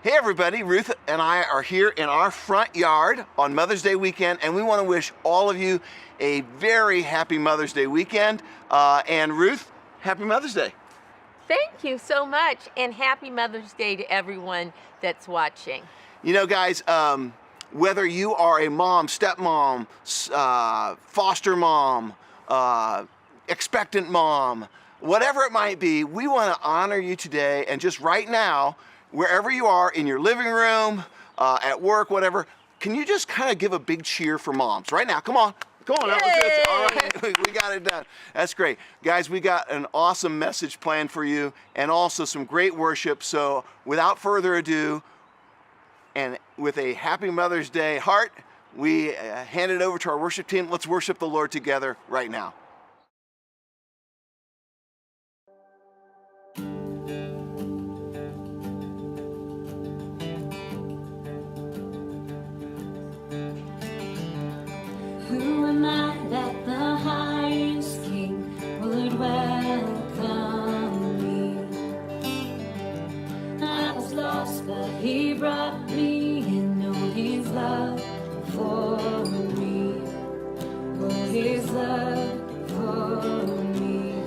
Hey everybody, Ruth and I are here in our front yard on Mother's Day weekend, and we want to wish all of you a very happy Mother's Day weekend. And Ruth, happy Mother's Day. Thank you so much, and happy Mother's Day to everyone that's watching. You know, guys, whether you are a mom, stepmom, foster mom, expectant mom, whatever it might be, we want to honor you today. And just right now, wherever you are, in your living room, at work, whatever, can you just kind of give a big cheer for moms right now? Come on. Come on, that was it. All right, we got it done. That's great. Guys, we got an awesome message planned for you and also some great worship. So without further ado, and with a happy Mother's Day heart, we hand it over to our worship team. Let's worship the Lord together right now. Who am I that the highest King would welcome me? I was lost, but He brought me in. Oh, His love for me. Oh, His love for me.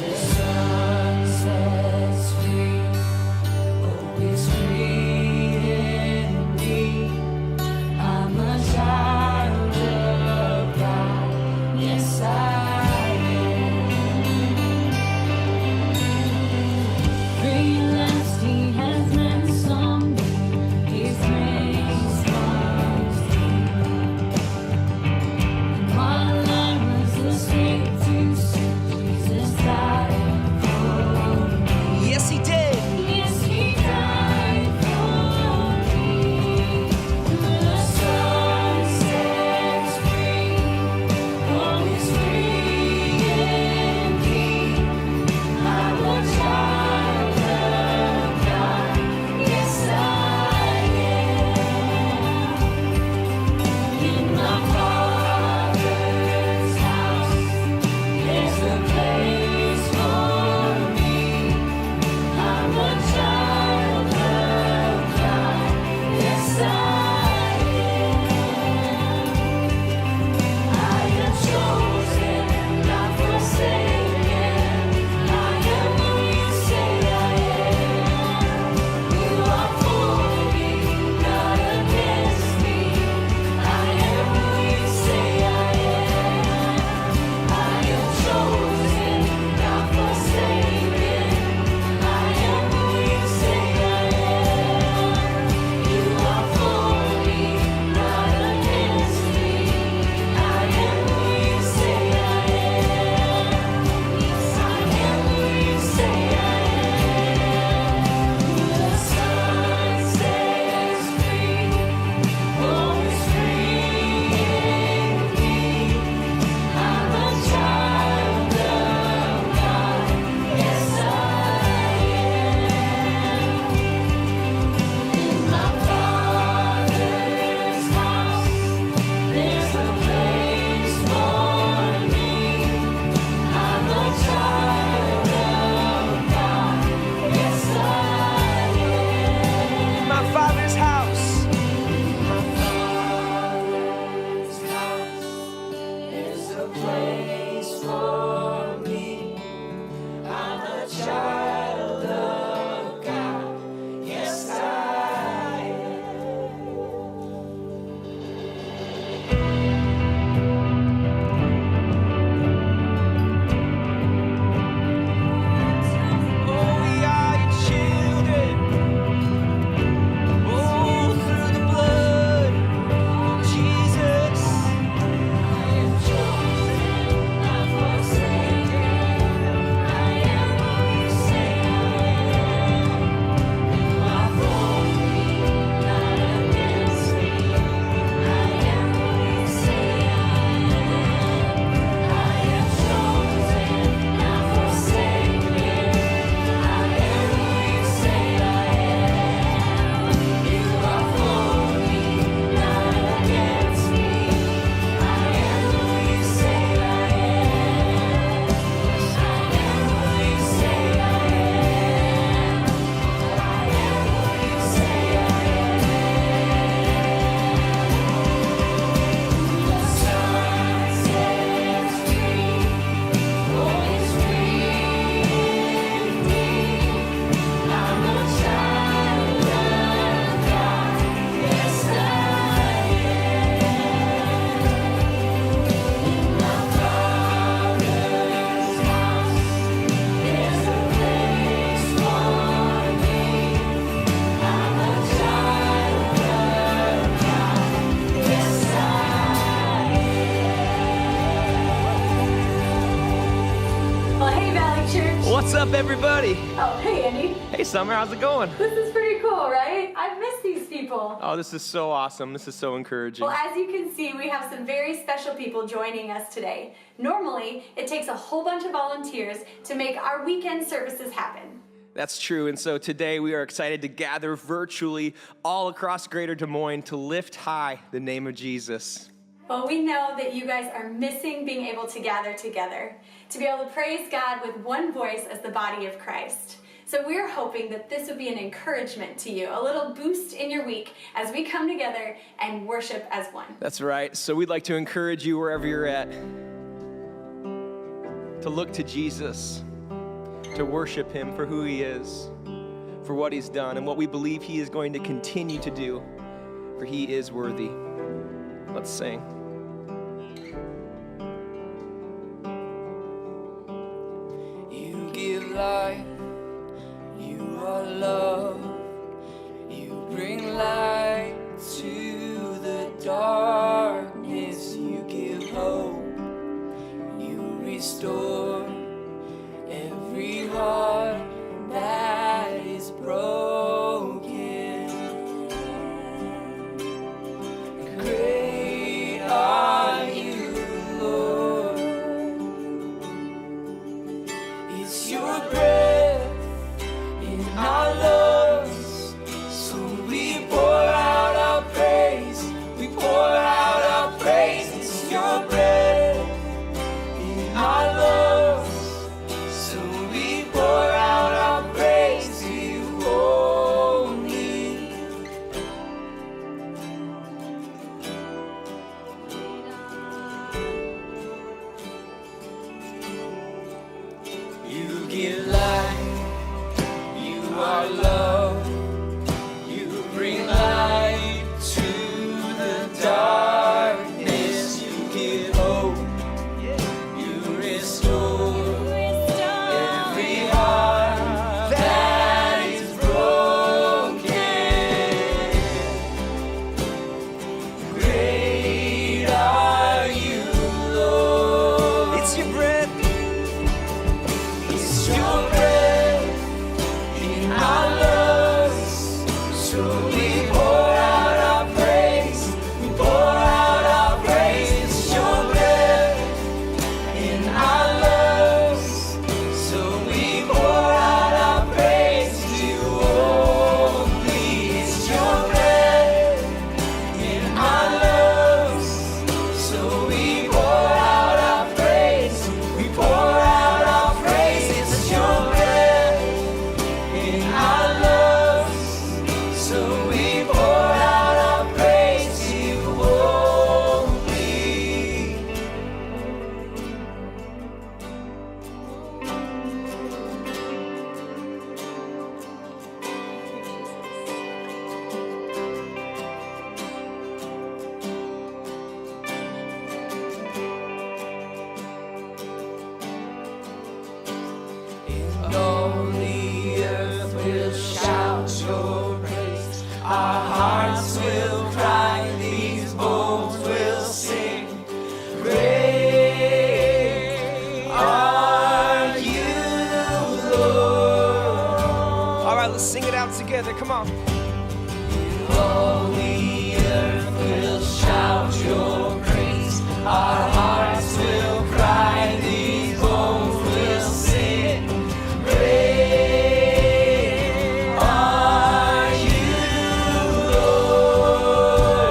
The sun sets free. Oh, it's free indeed. I'm a child of God. Yes, I am. Free at last, He has ransomed me. His grace was free. And while I up, everybody? Oh, hey, Andy. Hey, Summer, how's it going? This is pretty cool, right? I've missed these people. Oh, this is so awesome. This is so encouraging. Well, as you can see, we have some very special people joining us today. Normally, it takes a whole bunch of volunteers to make our weekend services happen. That's true, and so today we are excited to gather virtually all across Greater Des Moines to lift high the name of Jesus. Well, we know that you guys are missing being able to gather together, to be able to praise God with one voice as the body of Christ. So we're hoping that this would be an encouragement to you, a little boost in your week as we come together and worship as one. That's right. So we'd like to encourage you wherever you're at to look to Jesus, to worship him for who he is, for what he's done, and what we believe he is going to continue to do, for he is worthy. Let's sing. You give life, you are love, you bring light to the darkness, you give hope, you restore every heart that is broken. Great are you, Lord. It's your breath in our lungs, so we pour out our praise. We pour out our praise. It's your breath in our lungs, so we pour out our praise to you only. You give life, you are love, you bring light to the darkness, you give hope, you restore every heart that is broken. Great are you, Lord. It's your breath. It's your breath in our lungs, so we pour out our praise. We pour out our praise. It's your breath in our lungs, so we pour out our praise to you only. It's your breath in our lungs, so we pour out our praise. We pour out our praise. It's your breath in our lungs, so we pour out our praise to you only. And all the earth will shout your praise. Our hearts will cry, these bones will sing. Great are you, Lord. All right, let's sing it out together. Come on. All the earth will shout your praise. Our hearts will cry, these bones will sing. Great are you, Lord.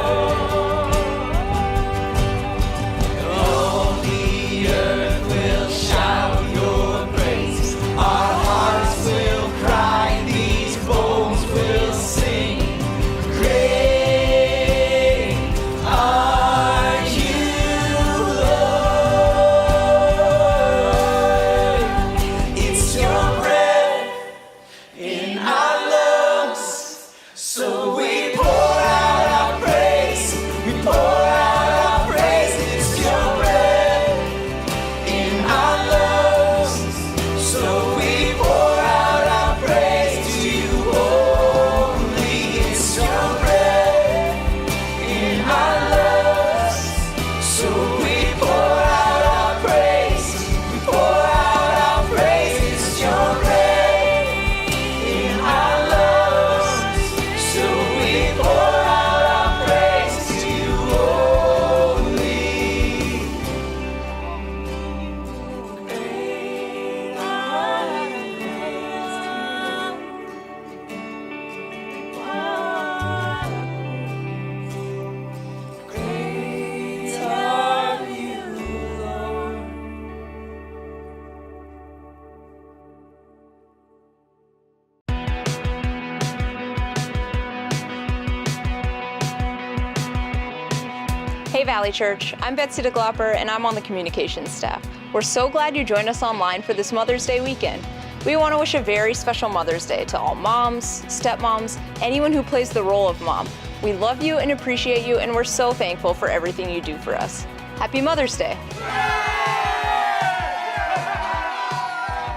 Hey Valley Church, I'm Betsy DeGlopper and I'm on the communications staff. We're so glad you joined us online for this Mother's Day weekend. We want to wish a very special Mother's Day to all moms, stepmoms, anyone who plays the role of mom. We love you and appreciate you, and we're so thankful for everything you do for us. Happy Mother's Day.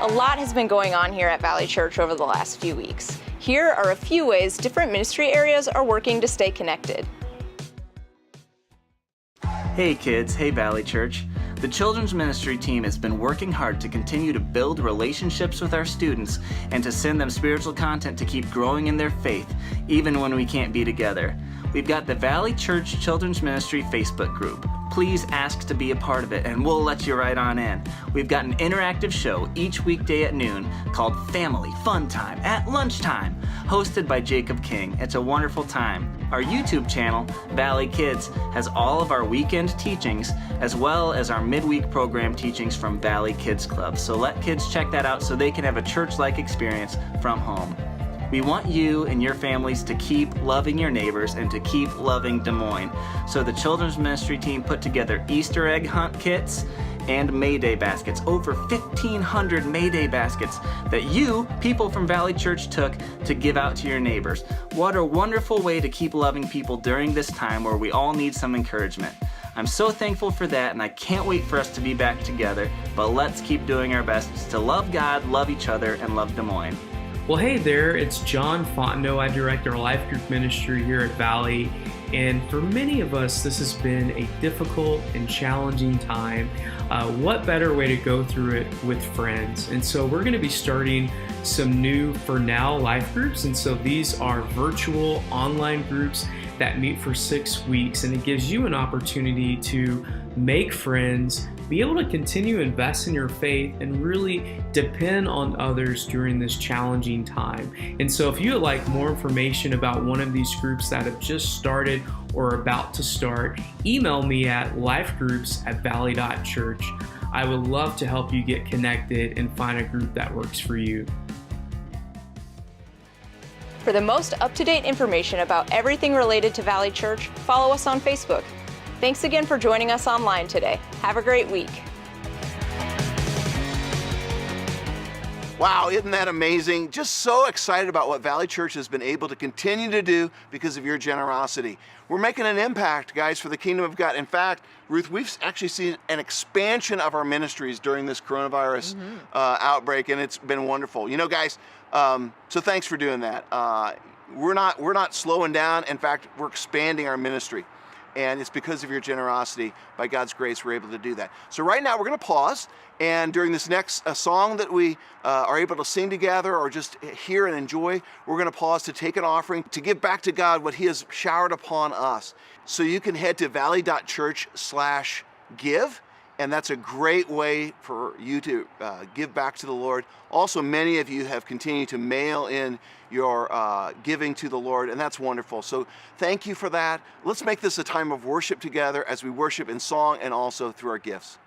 A lot has been going on here at Valley Church over the last few weeks. Here are a few ways different ministry areas are working to stay connected. Hey kids, hey Valley Church. The children's ministry team has been working hard to continue to build relationships with our students and to send them spiritual content to keep growing in their faith, even when we can't be together. We've got the Valley Church Children's Ministry Facebook group. Please ask to be a part of it and we'll let you right on in. We've got an interactive show each weekday at noon called Family Fun Time at Lunchtime, hosted by Jacob King. It's a wonderful time. Our YouTube channel, Valley Kids, has all of our weekend teachings as well as our midweek program teachings from Valley Kids Club. So let kids check that out so they can have a church-like experience from home. We want you and your families to keep loving your neighbors and to keep loving Des Moines. So the children's ministry team put together Easter egg hunt kits and Mayday baskets. Over 1,500 Mayday baskets that you, people from Valley Church, took to give out to your neighbors. What a wonderful way to keep loving people during this time where we all need some encouragement. I'm so thankful for that, and I can't wait for us to be back together. But let's keep doing our best to love God, love each other, and love Des Moines. Well, hey there, it's John Fontenot. I direct our life group ministry here at Valley. And for many of us, this has been a difficult and challenging time. What better way to go through it with friends? And so we're going to be starting some new, for now, life groups. And so these are virtual online groups that meet for 6 weeks. And it gives you an opportunity to make friends, be able to continue to invest in your faith, and really depend on others during this challenging time. And so if you would like more information about one of these groups that have just started or are about to start, email me at lifegroups@valley.church. I would love to help you get connected and find a group that works for you. For the most up-to-date information about everything related to Valley Church, follow us on Facebook. Thanks again for joining us online today. Have a great week. Wow, isn't that amazing? Just so excited about what Valley Church has been able to continue to do because of your generosity. We're making an impact, guys, for the kingdom of God. In fact, Ruth, we've actually seen an expansion of our ministries during this coronavirus outbreak, and it's been wonderful. You know, guys, so thanks for doing that. We're not slowing down. In fact, we're expanding our ministry. And it's because of your generosity. By God's grace, we're able to do that. So right now, we're going to pause. And during this next song that we are able to sing together or just hear and enjoy, we're going to pause to take an offering to give back to God what He has showered upon us. So you can head to valley.church/give. And that's a great way for you to give back to the Lord. Also, many of you have continued to mail in your giving to the Lord, and that's wonderful. So thank you for that. Let's make this a time of worship together as we worship in song and also through our gifts.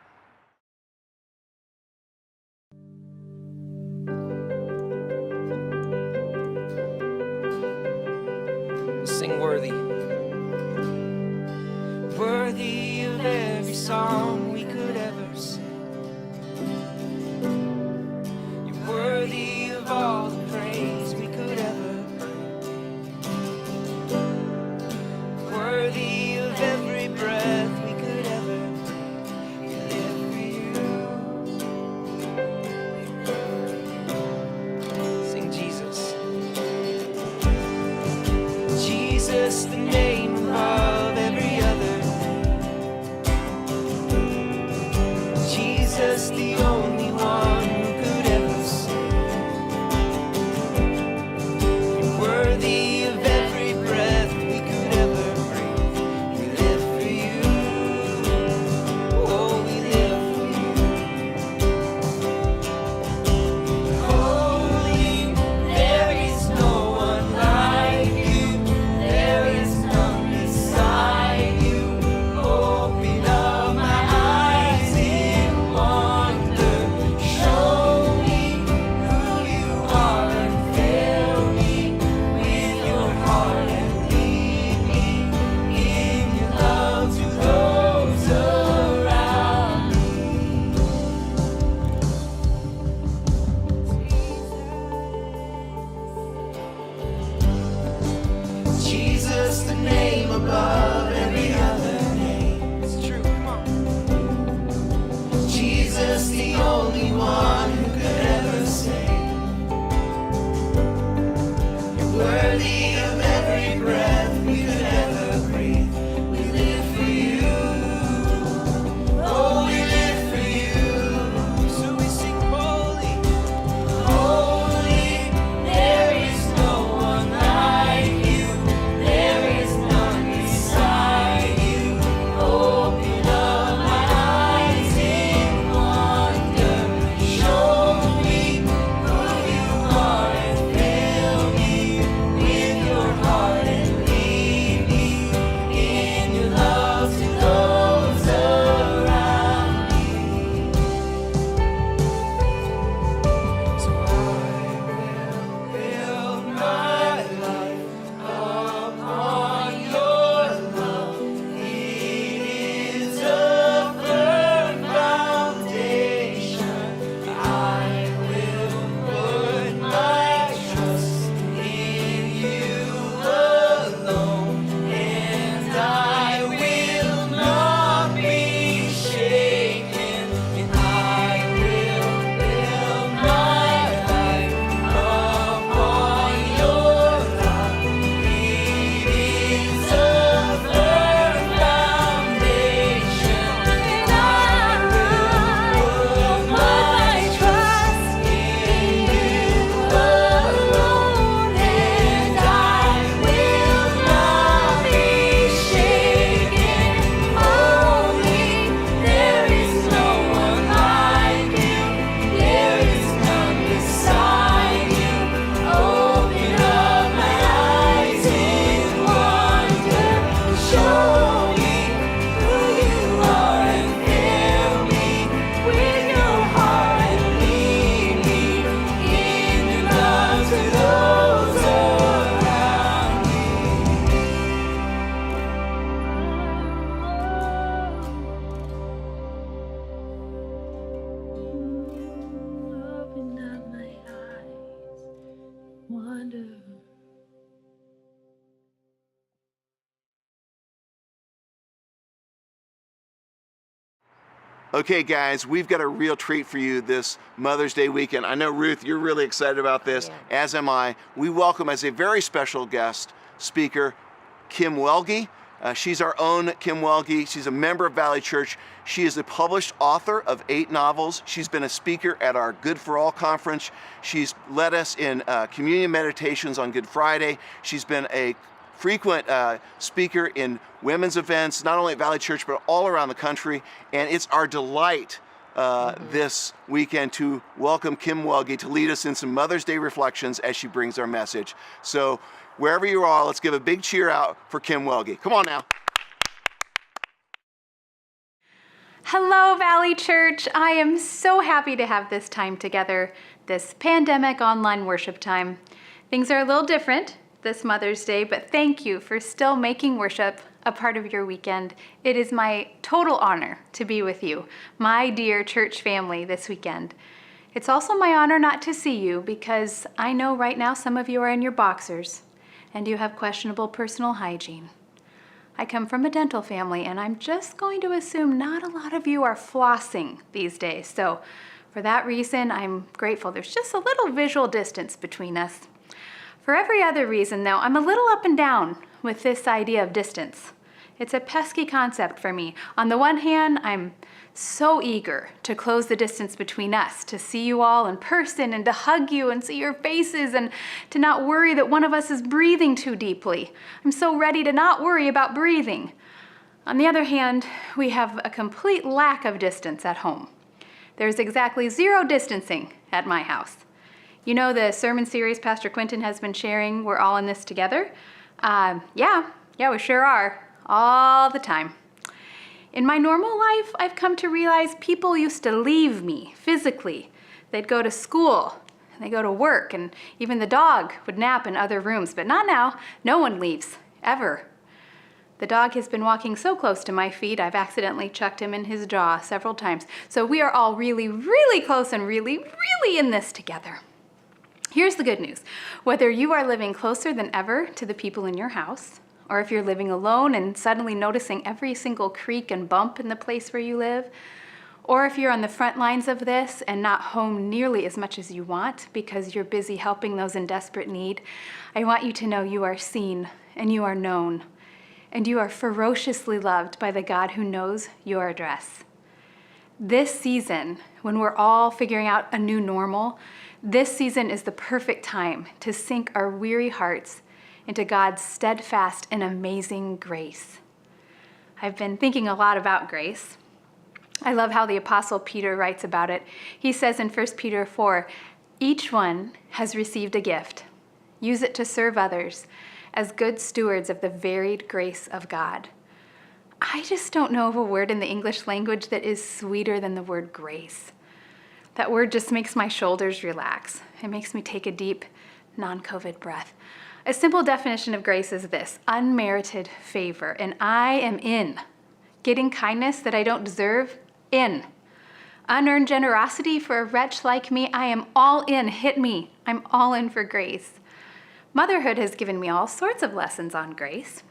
Sing worthy. Worthy of every song we could ever sing. You're worthy of all the praise we could ever bring. Worthy of every breath we could ever breathe. We live for you. Sing Jesus. Jesus, the name above every other name. Jesus, the only one who could ever save. You're worthy of every breath we could ever breathe. We live for you. Oh, we live for you. Holy, there is no one like you. There is none. Okay, guys, we've got a real treat for you this Mother's Day weekend. I know, Ruth, you're really excited about this, as am I. We welcome as a very special guest speaker, Kim Welge. She's our own Kim Welge. She's a member of Valley Church. She is a published author of 8 novels. She's been a speaker at our Good for All conference. She's led us in communion meditations on Good Friday. She's been a frequent speaker in women's events, not only at Valley Church, but all around the country. And it's our delight this weekend to welcome Kim Welge to lead us in some Mother's Day reflections as she brings our message. So wherever you are, let's give a big cheer out for Kim Welge. Come on now. Hello, Valley Church. I am so happy to have this time together, this pandemic online worship time. Things are a little different this Mother's Day, but thank you for still making worship a part of your weekend. It is my total honor to be with you, my dear church family, this weekend. It's also my honor not to see you because I know right now some of you are in your boxers and you have questionable personal hygiene. I come from a dental family and I'm just going to assume not a lot of you are flossing these days. So for that reason, I'm grateful there's just a little visual distance between us. For every other reason, though, I'm a little up and down with this idea of distance. It's a pesky concept for me. On the one hand, I'm so eager to close the distance between us, to see you all in person and to hug you and see your faces and to not worry that one of us is breathing too deeply. I'm so ready to not worry about breathing. On the other hand, we have a complete lack of distance at home. There's exactly 0 distancing at my house. You know the sermon series Pastor Quentin has been sharing, We're All in This Together? Yeah, we sure are, all the time. In my normal life, I've come to realize people used to leave me physically. They'd go to school, they go to work, and even the dog would nap in other rooms, but not now. No one leaves, ever. The dog has been walking so close to my feet, I've accidentally chucked him in his jaw several times. So we are all really, really close and really, really in this together. Here's the good news. Whether you are living closer than ever to the people in your house, or if you're living alone and suddenly noticing every single creak and bump in the place where you live, or if you're on the front lines of this and not home nearly as much as you want because you're busy helping those in desperate need, I want you to know you are seen and you are known, and you are ferociously loved by the God who knows your address. This season, when we're all figuring out a new normal, this season is the perfect time to sink our weary hearts into God's steadfast and amazing grace. I've been thinking a lot about grace. I love how the Apostle Peter writes about it. He says in 1 Peter 4, each one has received a gift. Use it to serve others as good stewards of the varied grace of God. I just don't know of a word in the English language that is sweeter than the word grace. That word just makes my shoulders relax. It makes me take a deep, non-COVID breath. A simple definition of grace is this: unmerited favor, and I am in. Getting kindness that I don't deserve, in. Unearned generosity for a wretch like me, I am all in. Hit me. I'm all in for grace. Motherhood has given me all sorts of lessons on grace.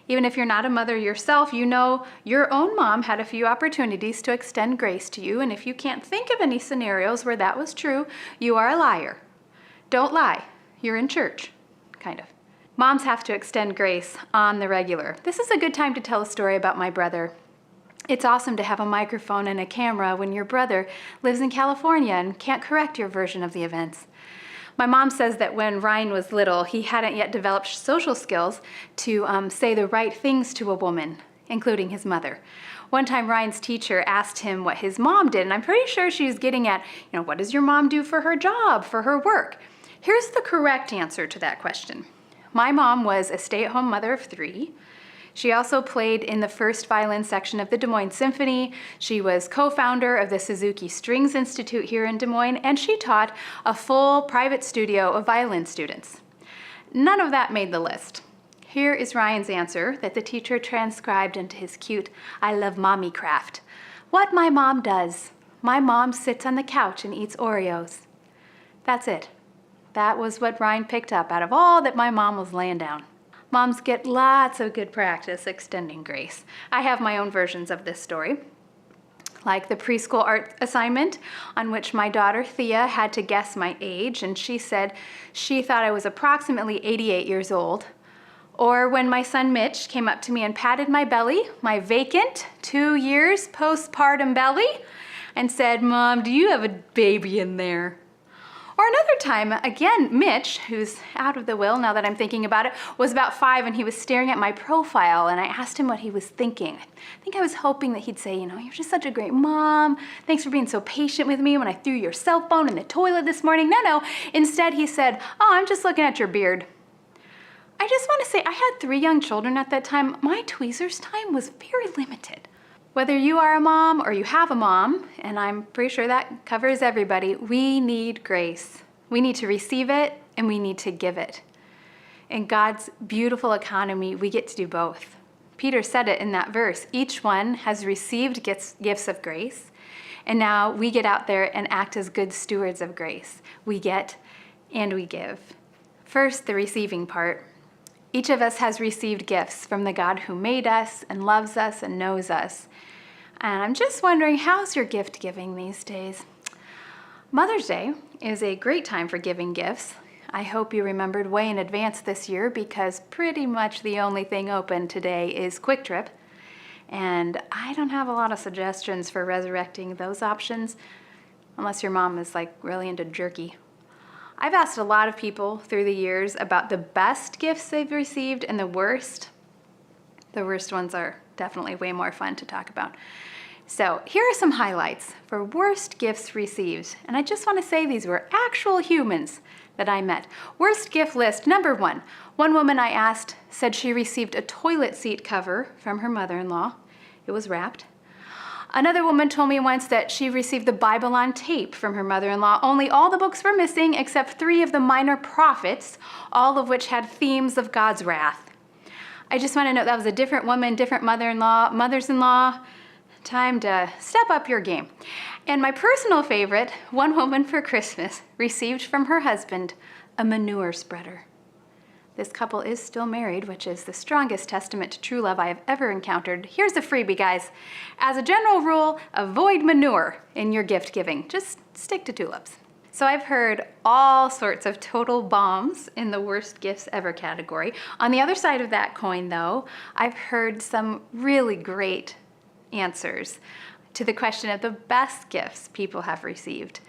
Even if you're not a mother yourself, you know your own mom had a few opportunities to extend grace to you, and if you can't think of any scenarios where that was true, you are a liar. Don't lie. You're in church, kind of. Moms have to extend grace on the regular. This is a good time to tell a story about my brother. It's awesome to have a microphone and a camera when your brother lives in California and can't correct your version of the events. My mom says that when Ryan was little, he hadn't yet developed social skills to say the right things to a woman, including his mother. One time, Ryan's teacher asked him what his mom did, and I'm pretty sure she was getting at, what does your mom do for her job, for her work? Here's the correct answer to that question. My mom was a stay-at-home mother of 3. She also played in the first violin section of the Des Moines Symphony. She was co-founder of the Suzuki Strings Institute here in Des Moines, and she taught a full private studio of violin students. None of that made the list. Here is Ryan's answer that the teacher transcribed into his cute I love mommy craft. What my mom does. My mom sits on the couch and eats Oreos. That's it. That was what Ryan picked up out of all that my mom was laying down. Moms get lots of good practice extending grace. I have my own versions of this story. like the preschool art assignment on which my daughter Thea had to guess my age, and she said she thought I was approximately 88 years old. Or when my son Mitch came up to me and patted my belly, my vacant 2 years postpartum belly, and said, "Mom, do you have a baby in there?" Or another time, again, Mitch, who's out of the will now that I'm thinking about it, was about 5 and he was staring at my profile, and I asked him what he was thinking. I think I was hoping that he'd say, "You're just such a great mom. Thanks for being so patient with me when I threw your cell phone in the toilet this morning." No. Instead, he said, "Oh, I'm just looking at your beard." I just want to say I had 3 young children at that time. My tweezers time was very limited. Whether you are a mom or you have a mom, and I'm pretty sure that covers everybody, we need grace. We need to receive it and we need to give it. In God's beautiful economy, we get to do both. Peter said it in that verse. Each one has received gifts of grace, and now we get out there and act as good stewards of grace. We get and we give. First, the receiving part. Each of us has received gifts from the God who made us and loves us and knows us. And I'm just wondering, how's your gift giving these days? Mother's Day is a great time for giving gifts. I hope you remembered way in advance this year because pretty much the only thing open today is Quick Trip. And I don't have a lot of suggestions for resurrecting those options, unless your mom is like really into jerky. I've asked a lot of people through the years about the best gifts they've received and the worst. The worst ones are definitely way more fun to talk about. So here are some highlights for worst gifts received. And I just want to say these were actual humans that I met. Worst gift list, number 1. One woman I asked said she received a toilet seat cover from her mother-in-law. It was wrapped. Another woman told me once that she received the Bible on tape from her mother-in-law, only all the books were missing except 3 of the minor prophets, all of which had themes of God's wrath. I just want to note that was a different woman, different mother-in-law, mothers-in-law. Time to step up your game. And my personal favorite, one woman for Christmas received from her husband a manure spreader. This couple is still married, which is the strongest testament to true love I have ever encountered. Here's a freebie, guys. As a general rule, avoid manure in your gift giving. Just stick to tulips. So I've heard all sorts of total bombs in the worst gifts ever category. On the other side of that coin, though, I've heard some really great answers to the question of the best gifts people have received.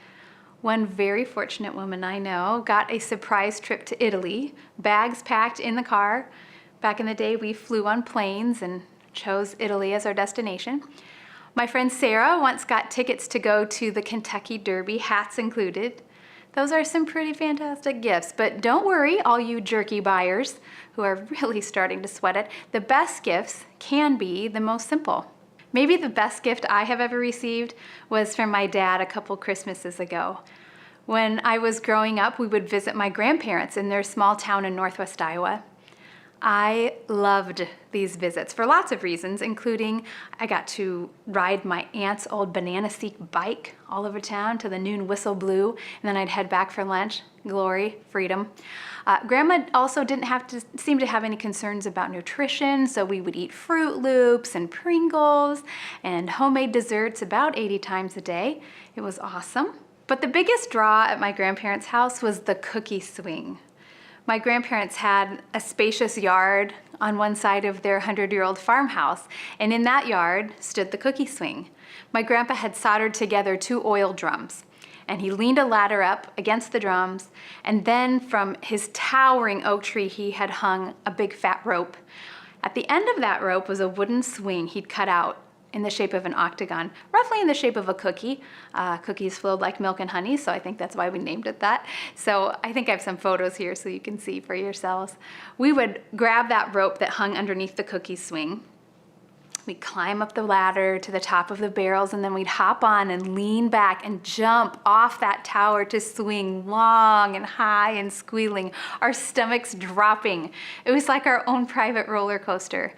One very fortunate woman I know got a surprise trip to Italy, bags packed in the car. Back in the day, we flew on planes and chose Italy as our destination. My friend Sarah once got tickets to go to the Kentucky Derby, hats included. Those are some pretty fantastic gifts, but don't worry, all you jerky buyers who are really starting to sweat it, the best gifts can be the most simple. Maybe the best gift I have ever received was from my dad a couple Christmases ago. When I was growing up, we would visit my grandparents in their small town in northwest Iowa. I loved these visits for lots of reasons, including I got to ride my aunt's old banana seat bike all over town till the noon whistle blew, and then I'd head back for lunch. Glory, freedom. Grandma also didn't seem to have any concerns about nutrition, so we would eat Fruit Loops and Pringles and homemade desserts about 80 times a day. It was awesome. But the biggest draw at my grandparents' house was the cookie swing. My grandparents had a spacious yard on one side of their 100-year-old farmhouse, and in that yard stood the cookie swing. My grandpa had soldered together 2 oil drums, and he leaned a ladder up against the drums, and then from his towering oak tree he had hung a big fat rope. At the end of that rope was a wooden swing he'd cut out in the shape of an octagon, roughly in the shape of a cookie. Cookies flowed like milk and honey, so I think that's why we named it that. So I think I have some photos here so you can see for yourselves. We would grab that rope that hung underneath the cookie swing. We'd climb up the ladder to the top of the barrels, and then we'd hop on and lean back and jump off that tower to swing long and high and squealing, our stomachs dropping. It was like our own private roller coaster.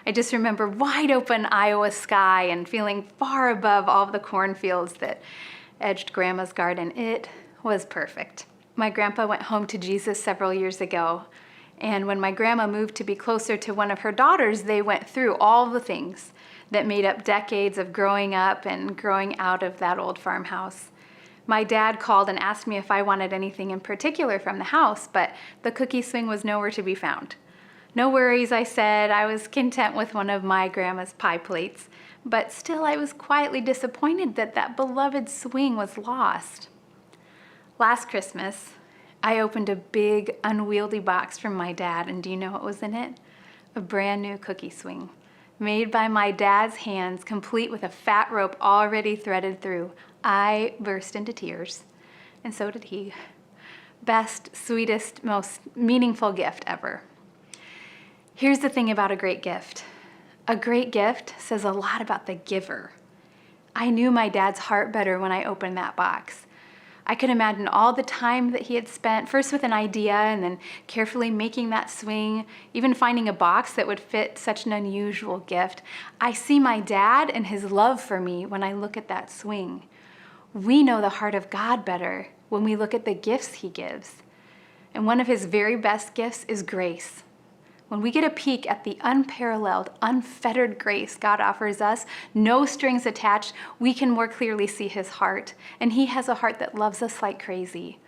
I just remember wide open Iowa sky and feeling far above all of the cornfields that edged Grandma's garden. It was perfect. My grandpa went home to Jesus several years ago, and when my grandma moved to be closer to one of her daughters, they went through all the things that made up decades of growing up and growing out of that old farmhouse. My dad called and asked me if I wanted anything in particular from the house, but the cookie swing was nowhere to be found. No worries, I said. I was content with one of my grandma's pie plates, but still I was quietly disappointed that that beloved swing was lost. Last Christmas, I opened a big, unwieldy box from my dad, and do you know what was in it? A brand new cookie swing, made by my dad's hands, complete with a fat rope already threaded through. I burst into tears, and so did he. Best, sweetest, most meaningful gift ever. Here's the thing about a great gift. A great gift says a lot about the giver. I knew my dad's heart better when I opened that box. I could imagine all the time that he had spent, first with an idea and then carefully making that swing, even finding a box that would fit such an unusual gift. I see my dad and his love for me when I look at that swing. We know the heart of God better when we look at the gifts he gives. And one of his very best gifts is grace. When we get a peek at the unparalleled, unfettered grace God offers us, no strings attached, we can more clearly see his heart. And he has a heart that loves us like crazy.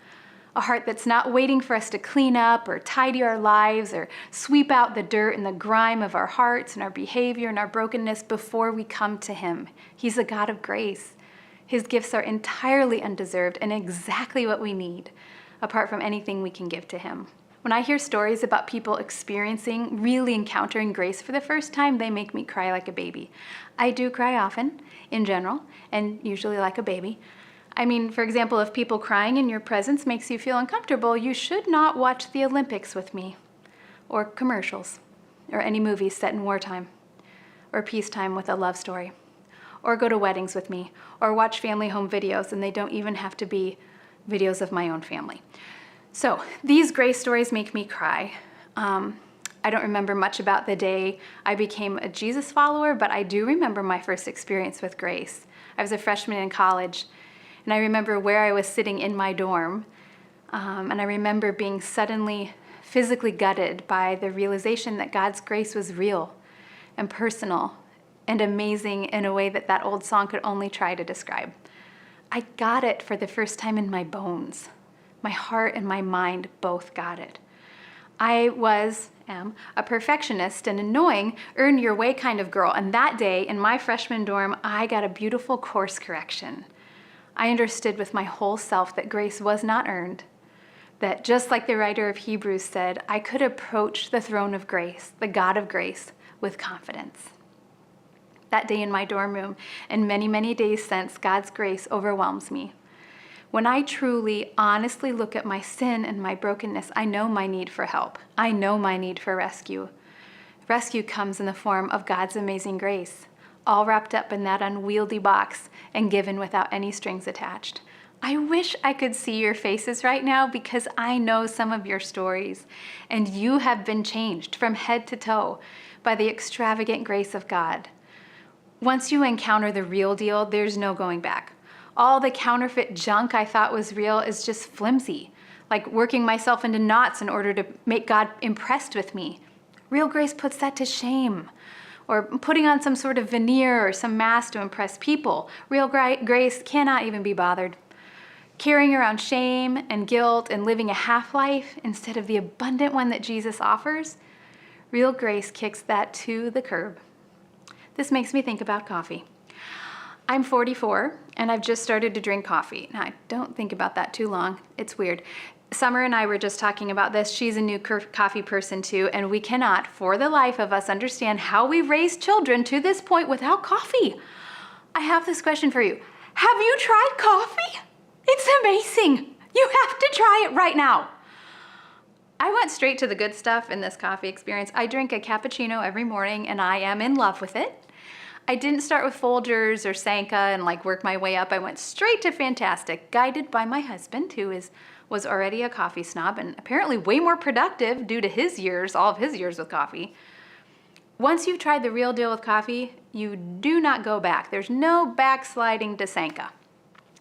A heart that's not waiting for us to clean up or tidy our lives or sweep out the dirt and the grime of our hearts and our behavior and our brokenness before we come to him. He's a God of grace. His gifts are entirely undeserved and exactly what we need, apart from anything we can give to him. When I hear stories about people experiencing, really encountering grace for the first time, they make me cry like a baby. I do cry often, in general, and usually like a baby. I mean, for example, if people crying in your presence makes you feel uncomfortable, you should not watch the Olympics with me, or commercials, or any movies set in wartime, or peacetime with a love story, or go to weddings with me, or watch family home videos, and they don't even have to be videos of my own family. So these grace stories make me cry. I don't remember much about the day I became a Jesus follower, but I do remember my first experience with grace. I was a freshman in college, and I remember where I was sitting in my dorm, and I remember being suddenly physically gutted by the realization that God's grace was real and personal and amazing in a way that that old song could only try to describe. I got it for the first time in my bones. My heart and my mind both got it. I am a perfectionist and annoying, earn your way kind of girl, and that day in my freshman dorm, I got a beautiful course correction. I understood with my whole self that grace was not earned, that just like the writer of Hebrews said, I could approach the throne of grace, the God of grace, with confidence. That day in my dorm room, and many, many days since, God's grace overwhelms me. When I truly, honestly look at my sin and my brokenness, I know my need for help. I know my need for rescue. Rescue comes in the form of God's amazing grace, all wrapped up in that unwieldy box and given without any strings attached. I wish I could see your faces right now because I know some of your stories, and you have been changed from head to toe by the extravagant grace of God. Once you encounter the real deal, there's no going back. All the counterfeit junk I thought was real is just flimsy, like working myself into knots in order to make God impressed with me. Real grace puts that to shame, or putting on some sort of veneer or some mask to impress people. Real grace cannot even be bothered. Carrying around shame and guilt and living a half-life instead of the abundant one that Jesus offers, real grace kicks that to the curb. This makes me think about coffee. I'm 44, and I've just started to drink coffee. Now, I don't think about that too long. It's weird. Summer and I were just talking about this. She's a new coffee person too, and we cannot, for the life of us, understand how we raised children to this point without coffee. I have this question for you. Have you tried coffee? It's amazing. You have to try it right now. I went straight to the good stuff in this coffee experience. I drink a cappuccino every morning, and I am in love with it. I didn't start with Folgers or Sanka and work my way up. I went straight to Fantastic, guided by my husband, who was already a coffee snob and apparently way more productive due to all of his years with coffee. Once you've tried the real deal with coffee, you do not go back. There's no backsliding to Sanka.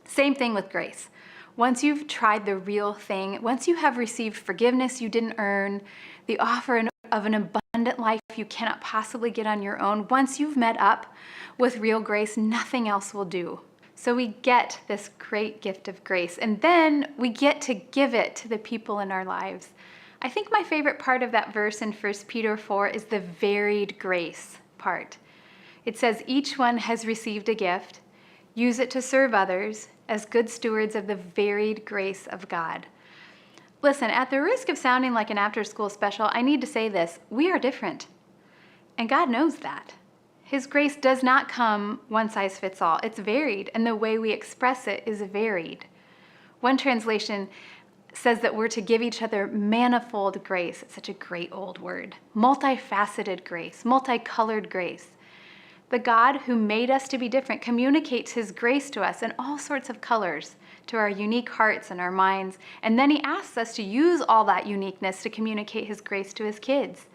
Same thing with grace. Once you've tried the real thing, once you have received forgiveness you didn't earn, the offer of an abundant abundant life you cannot possibly get on your own. Once you've met up with real grace, nothing else will do. So we get this great gift of grace, and then we get to give it to the people in our lives. I think my favorite part of that verse in 1 Peter 4 is the varied grace part. It says, each one has received a gift. Use it to serve others as good stewards of the varied grace of God. Listen, at the risk of sounding like an after-school special, I need to say this. We are different, and God knows that. His grace does not come one size fits all. It's varied, and the way we express it is varied. One translation says that we're to give each other manifold grace. It's such a great old word. Multifaceted grace, multicolored grace. The God who made us to be different communicates his grace to us in all sorts of colors, to our unique hearts and our minds, and then he asks us to use all that uniqueness to communicate his grace to his kids.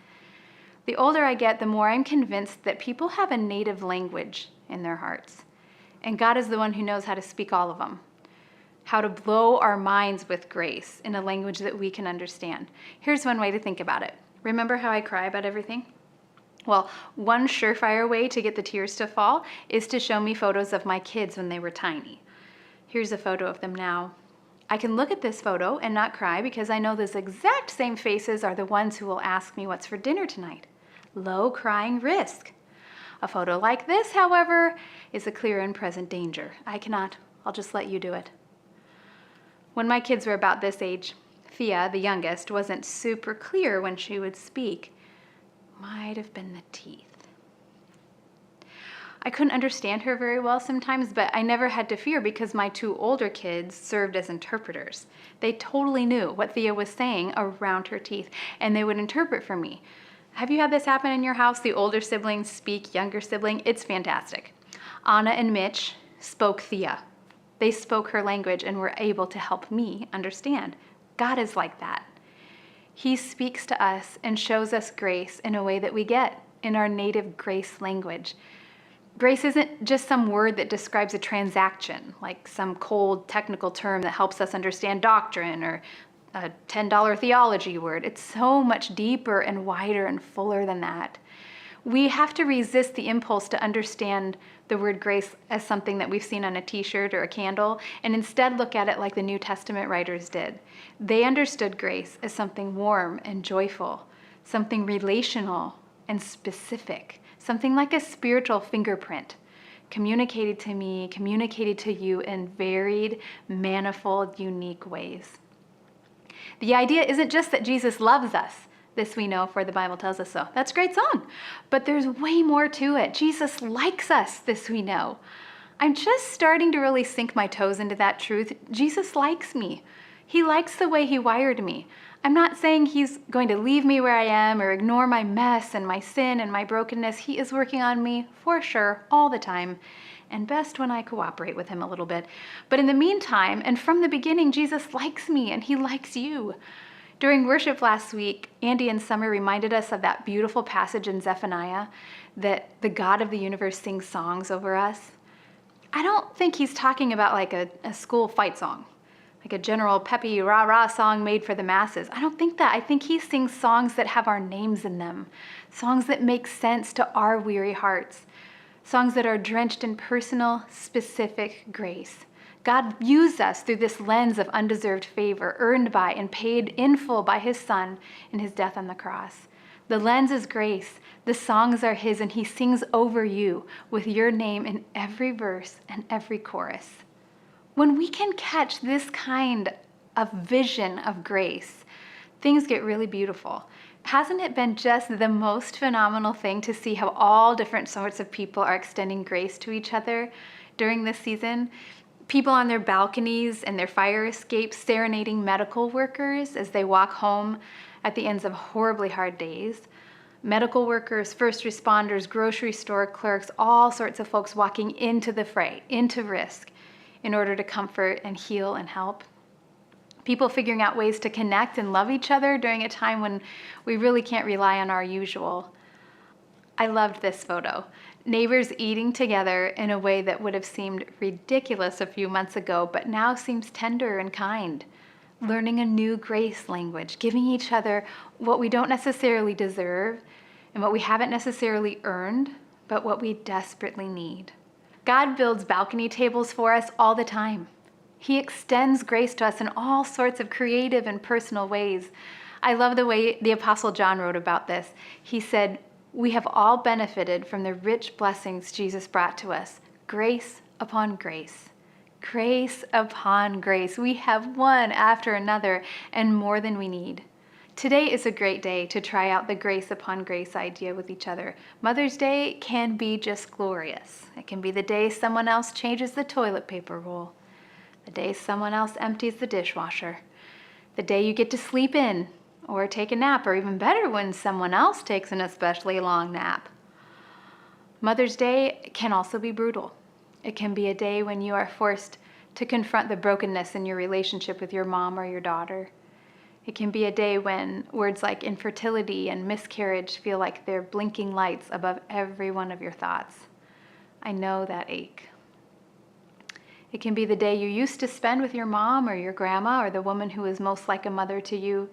The older I get, the more I'm convinced that people have a native language in their hearts, and God is the one who knows how to speak all of them, how to blow our minds with grace in a language that we can understand. Here's one way to think about it. Remember how I cry about everything? Well, one surefire way to get the tears to fall is to show me photos of my kids when they were tiny. Here's a photo of them now. I can look at this photo and not cry because I know those exact same faces are the ones who will ask me what's for dinner tonight. Low crying risk. A photo like this, however, is a clear and present danger. I cannot. I'll just let you do it. When my kids were about this age, Thea, the youngest, wasn't super clear when she would speak. Might have been the teeth. I couldn't understand her very well sometimes, but I never had to fear because my two older kids served as interpreters. They totally knew what Thea was saying around her teeth, and they would interpret for me. Have you had this happen in your house? The older siblings speak younger sibling? It's fantastic. Anna and Mitch spoke Thea. They spoke her language and were able to help me understand. God is like that. He speaks to us and shows us grace in a way that we get in our native grace language. Grace isn't just some word that describes a transaction, like some cold technical term that helps us understand doctrine or a $10 theology word. It's so much deeper and wider and fuller than that. We have to resist the impulse to understand the word grace as something that we've seen on a t-shirt or a candle, and instead look at it like the New Testament writers did. They understood grace as something warm and joyful, something relational and specific, something like a spiritual fingerprint, communicated to me, communicated to you in varied, manifold, unique ways. The idea isn't just that Jesus loves us. This we know, for the Bible tells us so. That's a great song. But there's way more to it. Jesus likes us. This we know. I'm just starting to really sink my toes into that truth. Jesus likes me. He likes the way he wired me. I'm not saying he's going to leave me where I am or ignore my mess and my sin and my brokenness. He is working on me for sure all the time, and best when I cooperate with him a little bit. But in the meantime, and from the beginning, Jesus likes me and he likes you. During worship last week, Andy and Summer reminded us of that beautiful passage in Zephaniah that the God of the universe sings songs over us. I don't think he's talking about like a school fight song, like a general peppy rah-rah song made for the masses. I don't think that. I think he sings songs that have our names in them, songs that make sense to our weary hearts, songs that are drenched in personal, specific grace. God views us through this lens of undeserved favor, earned by and paid in full by his Son in his death on the cross. The lens is grace. The songs are his, and he sings over you with your name in every verse and every chorus. When we can catch this kind of vision of grace, things get really beautiful. Hasn't it been just the most phenomenal thing to see how all different sorts of people are extending grace to each other during this season? People on their balconies and their fire escapes serenading medical workers as they walk home at the ends of horribly hard days. Medical workers, first responders, grocery store clerks, all sorts of folks walking into the fray, into risk, in order to comfort and heal and help. People figuring out ways to connect and love each other during a time when we really can't rely on our usual. I loved this photo. Neighbors eating together in a way that would have seemed ridiculous a few months ago, but now seems tender and kind. Learning a new grace language, giving each other what we don't necessarily deserve, and what we haven't necessarily earned, but what we desperately need. God builds balcony tables for us all the time. He extends grace to us in all sorts of creative and personal ways. I love the way the Apostle John wrote about this. He said, "We have all benefited from the rich blessings Jesus brought to us, grace upon grace. Grace upon grace. We have one after another and more than we need." Today is a great day to try out the grace upon grace idea with each other. Mother's Day can be just glorious. It can be the day someone else changes the toilet paper roll, the day someone else empties the dishwasher, the day you get to sleep in or take a nap, or even better, when someone else takes an especially long nap. Mother's Day can also be brutal. It can be a day when you are forced to confront the brokenness in your relationship with your mom or your daughter. It can be a day when words like infertility and miscarriage feel like they're blinking lights above every one of your thoughts. I know that ache. It can be the day you used to spend with your mom or your grandma or the woman who is most like a mother to you,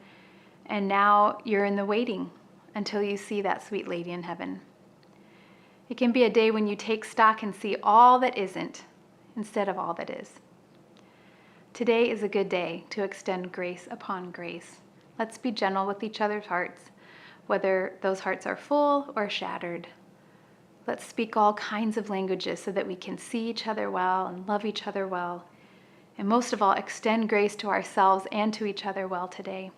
and now you're in the waiting until you see that sweet lady in heaven. It can be a day when you take stock and see all that isn't instead of all that is. Today is a good day to extend grace upon grace. Let's be gentle with each other's hearts, whether those hearts are full or shattered. Let's speak all kinds of languages so that we can see each other well and love each other well. And most of all, extend grace to ourselves and to each other well today.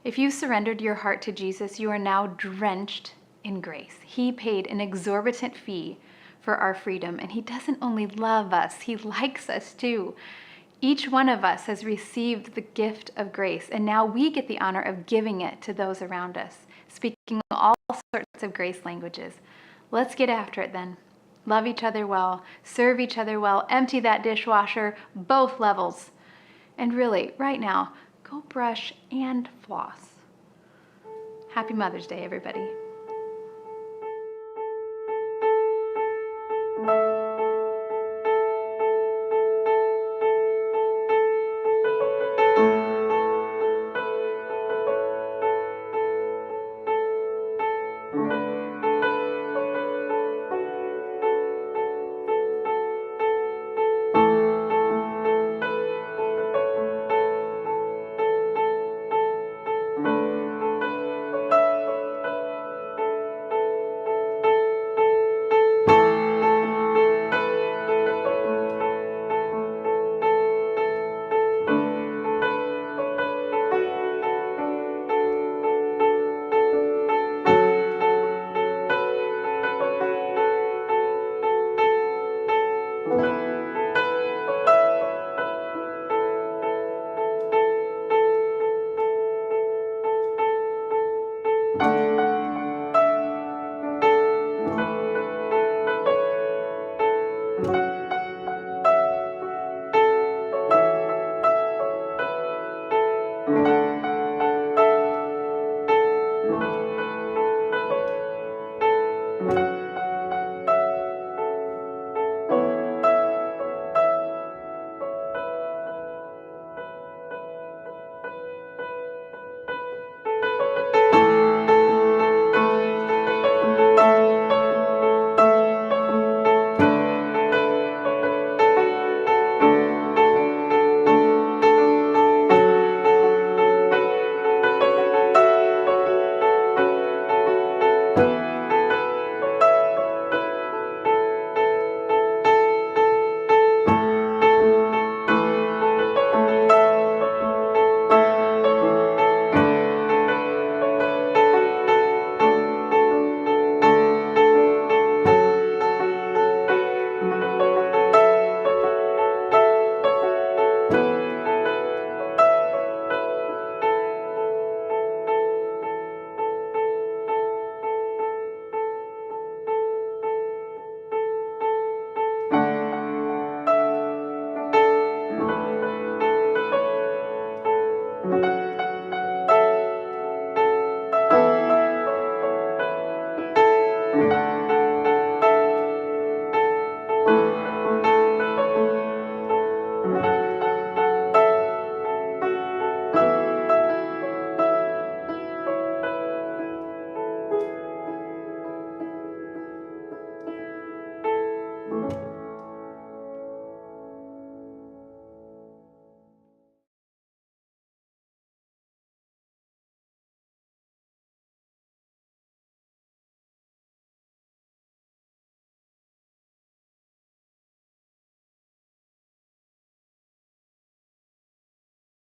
If you surrendered your heart to Jesus, you are now drenched in grace. He paid an exorbitant fee for our freedom, and He doesn't only love us, He likes us too. Each one of us has received the gift of grace, and now we get the honor of giving it to those around us, speaking all sorts of grace languages. Let's get after it then. Love each other well, serve each other well, empty that dishwasher, both levels. And really, right now, go brush and floss. Happy Mother's Day, everybody.